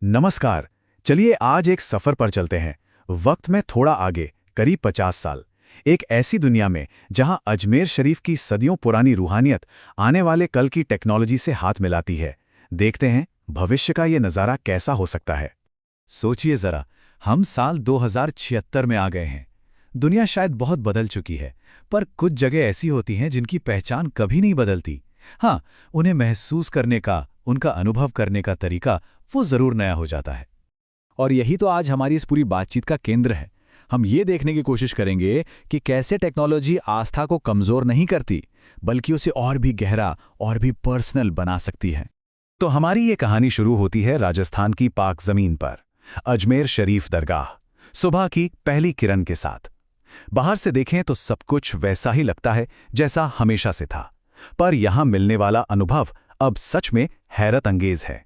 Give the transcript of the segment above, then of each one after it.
नमस्कार। चलिए आज एक सफर पर चलते हैं, वक्त में थोड़ा आगे, करीब 50 साल। एक ऐसी दुनिया में जहां अजमेर शरीफ की सदियों पुरानी रूहानियत आने वाले कल की टेक्नोलॉजी से हाथ मिलाती है। देखते हैं भविष्य का ये नज़ारा कैसा हो सकता है। सोचिए जरा, हम साल 2076 में आ गए हैं। दुनिया शायद बहुत बदल चुकी है, पर कुछ जगह ऐसी होती हैं जिनकी पहचान कभी नहीं बदलती। हाँ, उन्हें महसूस करने का, उनका अनुभव करने का तरीका वो जरूर नया हो जाता है। और यही तो आज हमारी इस पूरी बातचीत का केंद्र है। हम ये देखने की कोशिश करेंगे कि कैसे टेक्नोलॉजी आस्था को कमजोर नहीं करती, बल्कि उसे और भी गहरा और भी पर्सनल बना सकती है। तो हमारी ये कहानी शुरू होती है राजस्थान की पाक जमीन पर, अजमेर शरीफ दरगाह, सुबह की पहली किरण के साथ। बाहर से देखें तो सब कुछ वैसा ही लगता है जैसा हमेशा से था, पर यहां मिलने वाला अनुभव अब सच में हैरत अंगेज है।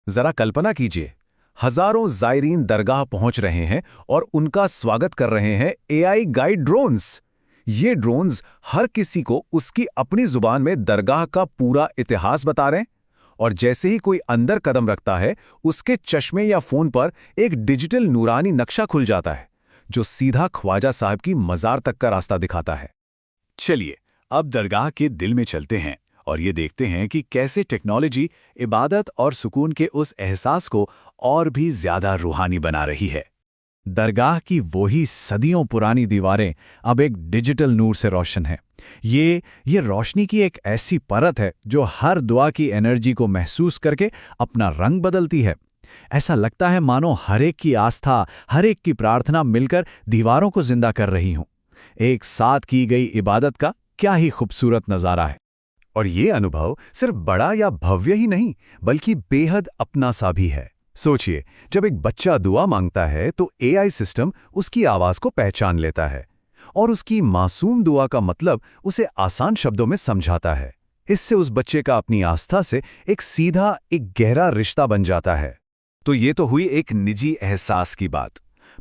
जरा कल्पना कीजिए, हजारों जायरीन दरगाह पहुंच रहे हैं और उनका स्वागत कर रहे हैं एआई गाइड ड्रोन्स। ये ड्रोन्स हर किसी को उसकी अपनी जुबान में दरगाह का पूरा इतिहास बता रहे हैं, और जैसे ही कोई अंदर कदम रखता है, उसके चश्मे या फोन पर एक डिजिटल नूरानी नक्शा खुल जाता है, जो सीधा ख्वाजा साहब की मजार तक का रास्ता दिखाता है। चलिए अब दरगाह के दिल में चलते हैं और ये देखते हैं कि कैसे टेक्नोलॉजी इबादत और सुकून के उस एहसास को और भी ज्यादा रूहानी बना रही है। दरगाह की वही सदियों पुरानी दीवारें अब एक डिजिटल नूर से रोशन हैं। ये रोशनी की एक ऐसी परत है जो हर दुआ की एनर्जी को महसूस करके अपना रंग बदलती है। ऐसा लगता है मानो हर एक की आस्था, हर एक की प्रार्थना मिलकर दीवारों को जिंदा कर रही हों। एक साथ की गई इबादत का क्या ही खूबसूरत नज़ारा है। और ये अनुभव सिर्फ बड़ा या भव्य ही नहीं, बल्कि बेहद अपना सा भी है। सोचिए, जब एक बच्चा दुआ मांगता है तो एआई सिस्टम उसकी आवाज को पहचान लेता है और उसकी मासूम दुआ का मतलब उसे आसान शब्दों में समझाता है। इससे उस बच्चे का अपनी आस्था से एक गहरा रिश्ता बन जाता है। तो ये तो हुई एक निजी एहसास की बात,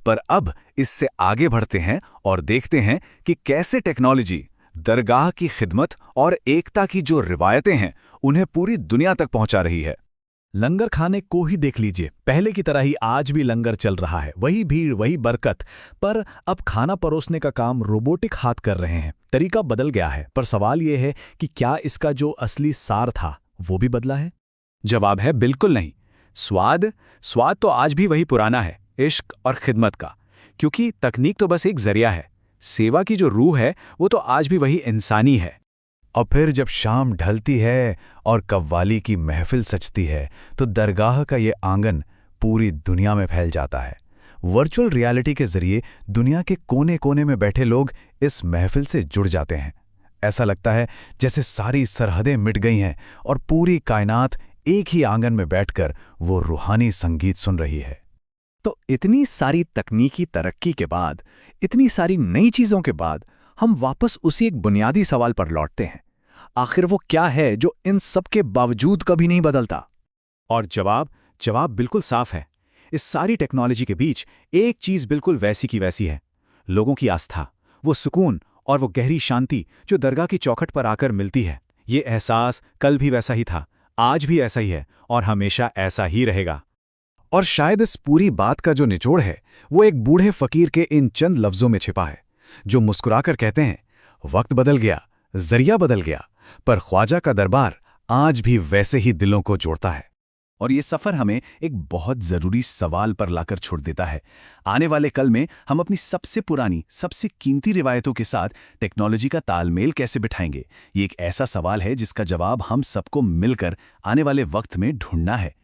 पर अब इससे आगे बढ़ते हैं और देखते हैं कि कैसे टेक्नोलॉजी दरगाह की खिदमत और एकता की जो रिवायतें हैं, उन्हें पूरी दुनिया तक पहुंचा रही है। लंगर खाने को ही देख लीजिए, पहले की तरह ही आज भी लंगर चल रहा है, वही भीड़, वही बरकत। पर अब खाना परोसने का काम रोबोटिक हाथ कर रहे हैं। तरीका बदल गया है, पर सवाल यह है कि क्या इसका जो असली सार था वो भी बदला है? जवाब है बिल्कुल नहीं। स्वाद तो आज भी वही पुराना है, इश्क और खिदमत का। क्योंकि तकनीक तो बस एक जरिया है, सेवा की जो रूह है वो तो आज भी वही इंसानी है। और फिर जब शाम ढलती है और कव्वाली की महफिल सजती है, तो दरगाह का ये आंगन पूरी दुनिया में फैल जाता है। वर्चुअल रियलिटी के जरिए दुनिया के कोने कोने में बैठे लोग इस महफिल से जुड़ जाते हैं। ऐसा लगता है जैसे सारी सरहदें मिट गई हैं और पूरी कायनात एक ही आंगन में बैठकर वो रूहानी संगीत सुन रही है। तो इतनी सारी तकनीकी तरक्की के बाद, इतनी सारी नई चीजों के बाद, हम वापस उसी एक बुनियादी सवाल पर लौटते हैं। आखिर वो क्या है जो इन सब के बावजूद कभी नहीं बदलता? और जवाब बिल्कुल साफ है। इस सारी टेक्नोलॉजी के बीच एक चीज बिल्कुल वैसी की वैसी है, लोगों की आस्था, वो सुकून और वो गहरी शांति जो दरगाह की चौखट पर आकर मिलती है। ये एहसास कल भी वैसा ही था, आज भी ऐसा ही है और हमेशा ऐसा ही रहेगा। और शायद इस पूरी बात का जो निचोड़ है, वो एक बूढ़े फकीर के इन चंद लफ्जों में छिपा है, जो मुस्कुराकर कहते हैं, वक्त बदल गया, जरिया बदल गया, पर ख्वाजा का दरबार आज भी वैसे ही दिलों को जोड़ता है। और ये सफर हमें एक बहुत जरूरी सवाल पर लाकर छोड़ देता है। आने वाले कल में हम अपनी सबसे पुरानी, सबसे कीमती रिवायतों के साथ टेक्नोलॉजी का तालमेल कैसे बिठाएंगे? ये एक ऐसा सवाल है जिसका जवाब हम सबको मिलकर आने वाले वक्त में ढूंढना है।